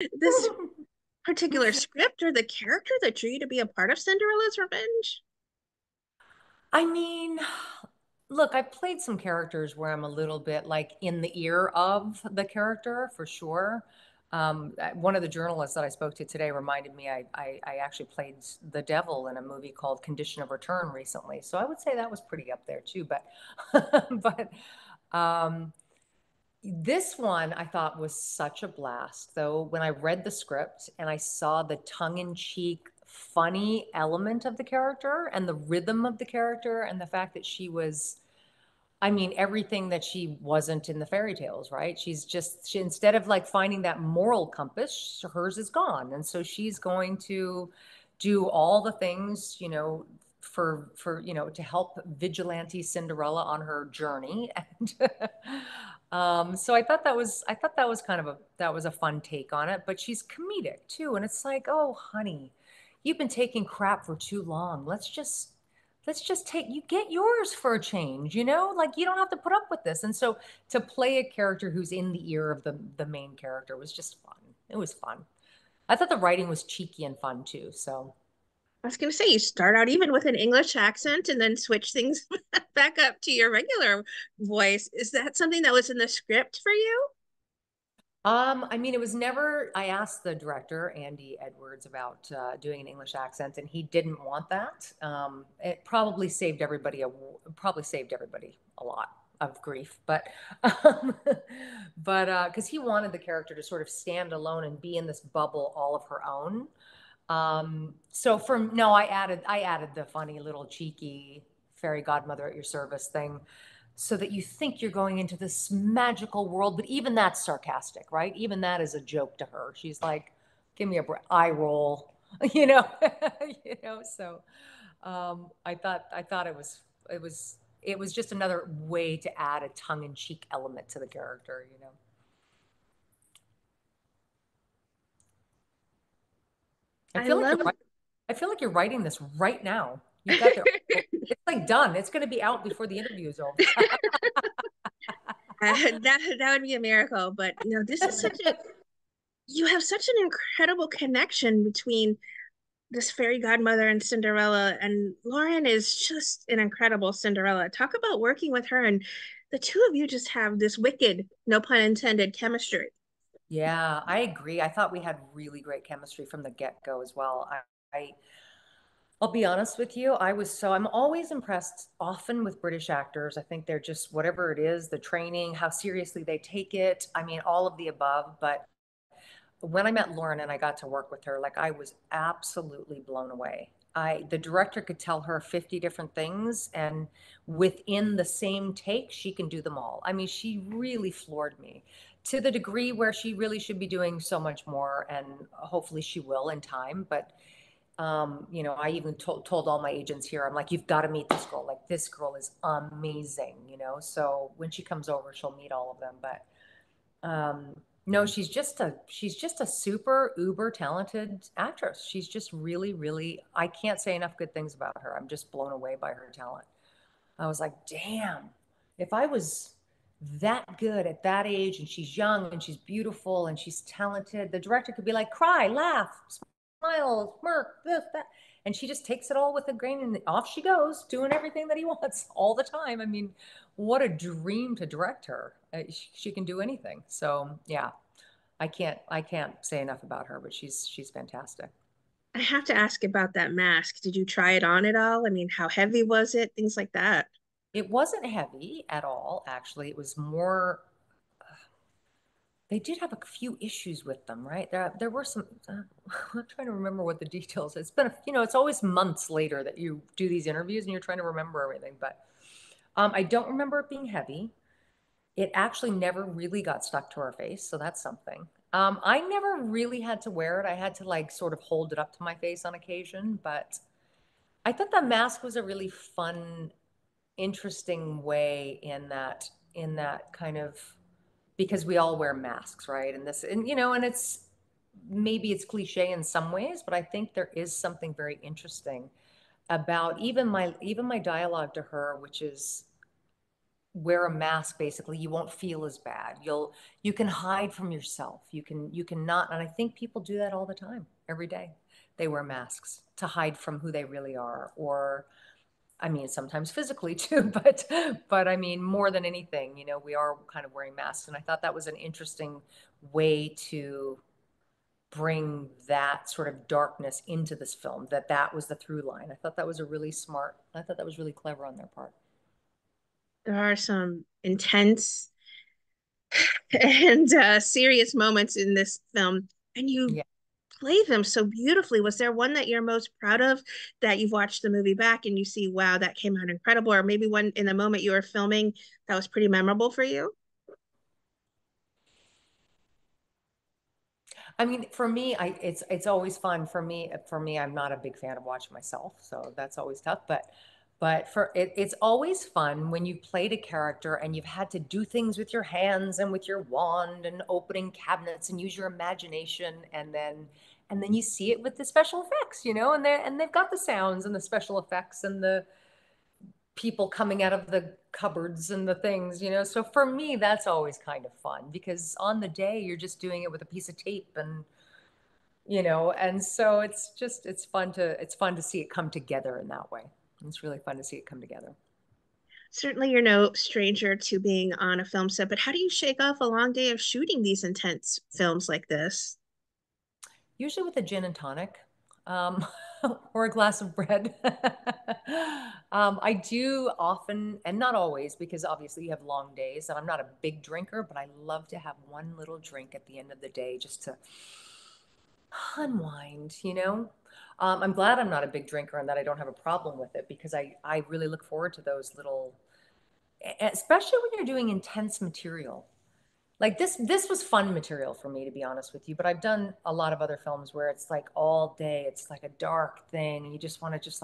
this particular script or the character that drew you to be a part of Cinderella's Revenge? I mean, look, I played some characters where I'm a little bit like in the ear of the character for sure. One of the journalists that I spoke to today reminded me I actually played the devil in a movie called Condition of Return recently. So I would say that was pretty up there too. But, but um, this one I thought was such a blast, though, when I read the script and I saw the tongue-in-cheek, funny element of the character and the rhythm of the character and the fact that she was, I mean, everything that she wasn't in the fairy tales, right? She instead of like finding that moral compass, hers is gone. And so she's going to do all the things, to help vigilante Cinderella on her journey. And so I thought that was that was a fun take on it, but she's comedic too. And it's like, oh, honey, you've been taking crap for too long. Let's just take you get yours for a change, like you don't have to put up with this. And so to play a character who's in the ear of the main character was just fun. It was fun. I thought the writing was cheeky and fun too. So I was going to say, you start out even with an English accent and then switch things back up to your regular voice. Is that something that was in the script for you? I mean, it was never, I asked the director, Andy Edwards, about doing an English accent, and he didn't want that. It probably saved everybody a lot of grief, um, because he wanted the character to sort of stand alone and be in this bubble all of her own. So from no, I added the funny little cheeky fairy godmother at your service thing so that you think you're going into this magical world, but even that's sarcastic, right? Even that is a joke to her. She's like, give me a eye roll, you know, so I thought it was just another way to add a tongue-in-cheek. To the character. I I feel like love I feel like you're writing this right now. You've got the It's like done. It's going to be out before the interview is over. that would be a miracle. But this is such a you have such an incredible connection between this fairy godmother and Cinderella, and Lauren is just an incredible Cinderella. Talk about working with her, and the two of you just have this wicked, no pun intended, chemistry. Yeah, I agree. I thought we had really great chemistry from the get-go as well. I I'll be honest with you. I'm always impressed often with British actors. I think they're just whatever it is, the training, how seriously they take it. I mean, all of the above. But when I met Lauren and I got to work with her, like I was absolutely blown away. The director could tell her 50 different things, and within the same take, she can do them all. I mean, she really floored me to the degree where she really should be doing so much more, and hopefully she will in time. But I even told all my agents here, I'm like, you've got to meet this girl. Like, this girl is amazing. So when she comes over, she'll meet all of them. But no, she's just a super uber talented actress. She's just really, really, I can't say enough good things about her. I'm just blown away by her talent. I was like, damn, if I was that good at that age and she's young and she's beautiful and she's talented, the director could be like, cry, laugh, smile, smirk, this, that. And she just takes it all with a grain and off she goes, doing everything that he wants all the time. I mean, what a dream to direct her. She can do anything. So yeah, I can't say enough about her, but she's fantastic. I have to ask about that mask. Did you try it on at all? I mean, how heavy was it? Things like that. It wasn't heavy at all, actually. It was more, they did have a few issues with them, right? There were some. I'm trying to remember what the details. It's always months later that you do these interviews and you're trying to remember everything. But I don't remember it being heavy. It actually never really got stuck to her face, so that's something. I never really had to wear it. I had to like sort of hold it up to my face on occasion, but I thought the mask was a really fun, interesting way in that kind of because we all wear masks, right? And it's cliche in some ways, but I think there is something very interesting about even my dialogue to her, which is wear a mask, basically, you won't feel as bad. You can hide from yourself. You can not, and I think people do that all the time, every day. They wear masks to hide from who they really are, or I mean, sometimes physically too, but I mean, more than anything, we are kind of wearing masks. And I thought that was an interesting way to bring that sort of darkness into this film, that was the through line. I thought that was a really smart, I thought that was really clever on their part. There are some intense and serious moments in this film, and you Yeah. play them so beautifully. Was there one that you're most proud of that you've watched the movie back and you see, wow, that came out incredible? Or maybe one in the moment you were filming that was pretty memorable for you? I mean, for me, it's always fun for me. For me, I'm not a big fan of watching myself, so that's always tough. But for it, it's always fun when you've played a character and you've had to do things with your hands and with your wand and opening cabinets and use your imagination, and then you see it with the special effects, and they've got the sounds and the special effects and the people coming out of the cupboards and the things, So for me, that's always kind of fun because on the day you're just doing it with a piece of tape and so it's fun to see it come together in that way. It's really fun to see it come together. Certainly, you're no stranger to being on a film set, but how do you shake off a long day of shooting these intense films like this? Usually with a gin and tonic, um, or a glass of bread. I do often, and not always, because obviously you have long days, and I'm not a big drinker, but I love to have one little drink at the end of the day just to unwind. I'm glad I'm not a big drinker and that I don't have a problem with it because I really look forward to those little, especially when you're doing intense material. Like this was fun material for me, to be honest with you, but I've done a lot of other films where it's like all day, it's like a dark thing, and you just want to just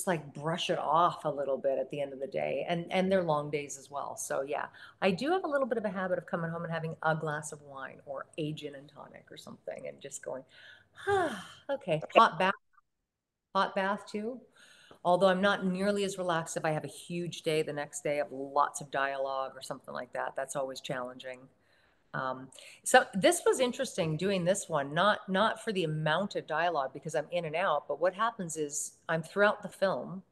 like brush it off a little bit at the end of the day. And they're long days as well. So yeah, I do have a little bit of a habit of coming home and having a glass of wine or a gin and tonic or something and just going, ah, okay. Hot bath too. Although I'm not nearly as relaxed if I have a huge day the next day of lots of dialogue or something like that. That's always challenging. Um, so this was interesting doing this one, not for the amount of dialogue because I'm in and out, but what happens is I'm throughout the film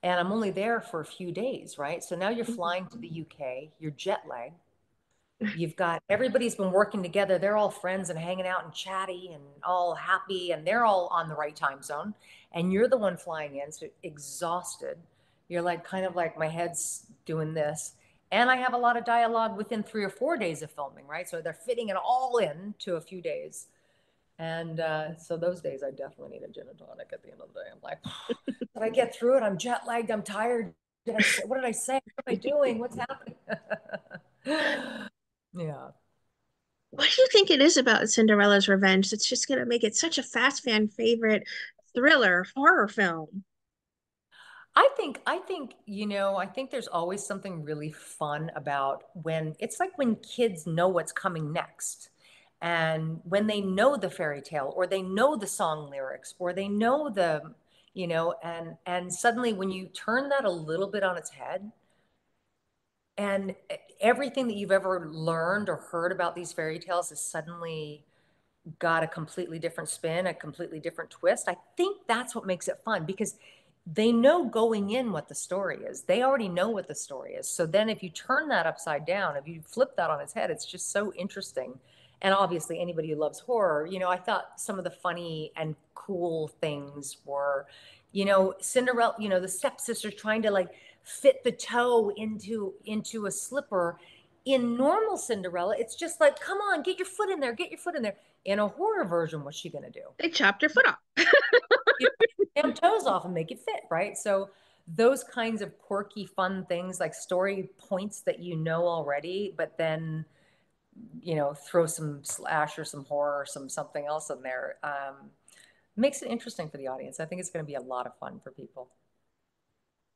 and I'm only there for a few days, right? So now you're flying to the UK, you're jet lagged. You've got everybody's been working together. They're all friends and hanging out and chatty and all happy, and they're all on the right time zone. And you're the one flying in, so exhausted. You're like, kind of like, my head's doing this. And I have a lot of dialogue within 3 or 4 days of filming, right? So they're fitting it all in to a few days. And so those days, I definitely need a gin and tonic at the end of the day. I'm like, did I get through it? I'm jet lagged. I'm tired. Did I say, what did I say? What am I doing? What's happening? Yeah. What do you think it is about Cinderella's Revenge that's just going to make it such a fast fan favorite thriller horror film? I think there's always something really fun about when it's like when kids know what's coming next. And when they know the fairy tale or they know the song lyrics or they know and suddenly when you turn that a little bit on its head and everything that you've ever learned or heard about these fairy tales is suddenly got a completely different spin, a completely different twist. I think that's what makes it fun because they know going in what the story is. They already know what the story is. So then if you turn that upside down, if you flip that on its head, it's just so interesting. And obviously anybody who loves horror, I thought some of the funny and cool things were, Cinderella, the stepsisters trying to like fit the toe into a slipper. In normal Cinderella, it's just like, come on, get your foot in there, get your foot in there. In a horror version, what's she gonna do? They chopped her foot off. You damn toes off and make it fit, right? So those kinds of quirky, fun things like story points that you know already, but then throw some slash or some horror or something else in there. Makes it interesting for the audience. I think it's going to be a lot of fun for people.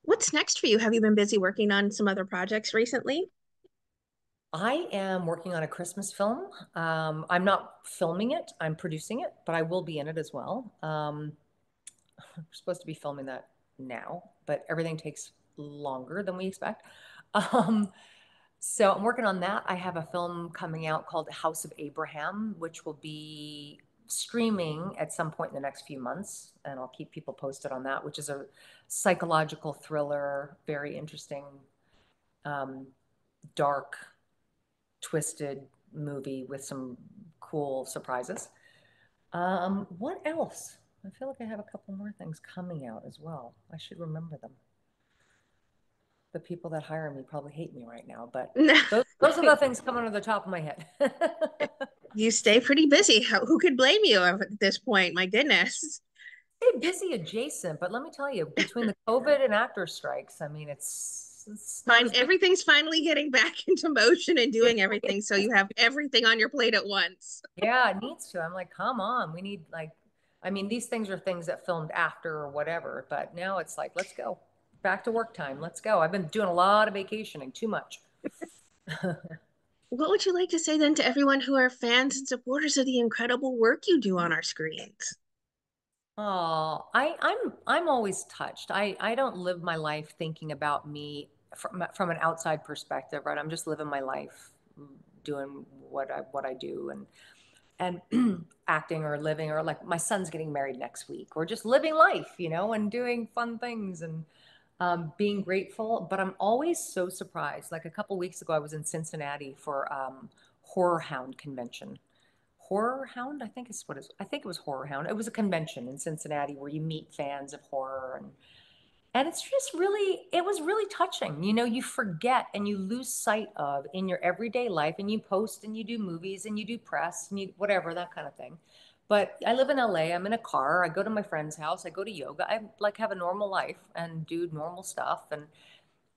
What's next for you? Have you been busy working on some other projects recently? I am working on a Christmas film. I'm not filming it, I'm producing it, but I will be in it as well. We're supposed to be filming that now, but everything takes longer than we expect. Um, so I'm working on that. I have a film coming out called House of Abraham, which will be streaming at some point in the next few months, and I'll keep people posted on that, which is a psychological thriller, very interesting, um, dark, twisted movie with some cool surprises. What else? I feel like I have a couple more things coming out as well. I should remember them. The people that hire me probably hate me right now, but those are the things coming to the top of my head. You stay pretty busy. Who could blame you at this point? My goodness. Stay busy adjacent, but let me tell you, between the COVID and actor strikes, I mean, it's not Fine. as big. Everything's finally getting back into motion and doing everything. So you have everything on your plate at once. Yeah, it needs to. I'm like, come on, we need like, I mean, these things are things that filmed after or whatever, but now it's like, let's go back to work time. Let's go. I've been doing a lot of vacationing, too much. What would you like to say then to everyone who are fans and supporters of the incredible work you do on our screens? Oh, I'm always touched. I don't live my life thinking about me from an outside perspective, right? I'm just living my life, doing what I do, and acting or living, or like my son's getting married next week, or just living life, and doing fun things, and being grateful. But I'm always so surprised. Like a couple weeks ago, I was in Cincinnati for Horror Hound convention. Horror Hound, I think is what is. I think it was Horror Hound. It was a convention in Cincinnati where you meet fans of horror, and it's just really, it was really touching. You forget and you lose sight of in your everyday life, and you post and you do movies and you do press and you whatever, that kind of thing. But I live in LA, I'm in a car, I go to my friend's house, I go to yoga, I like have a normal life and do normal stuff,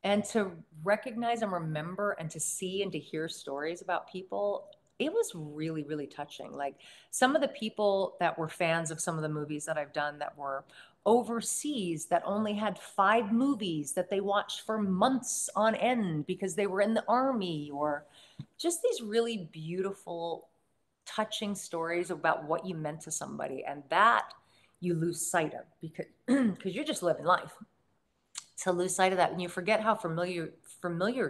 and to recognize and remember and to see and to hear stories about people, it was really, really touching. Like some of the people that were fans of some of the movies that I've done that were overseas, that only had 5 movies that they watched for months on end because they were in the army, or just these really beautiful, touching stories about what you meant to somebody. And that you lose sight of because because you're just living life, to lose sight of that, and you forget how familiar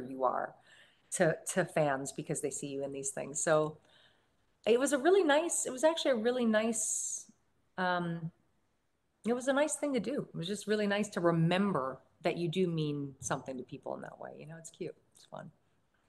you are to fans because they see you in these things. So it was actually a really nice, um, it was a nice thing to do. It was just really nice to remember that you do mean something to people in that way. It's cute. It's fun.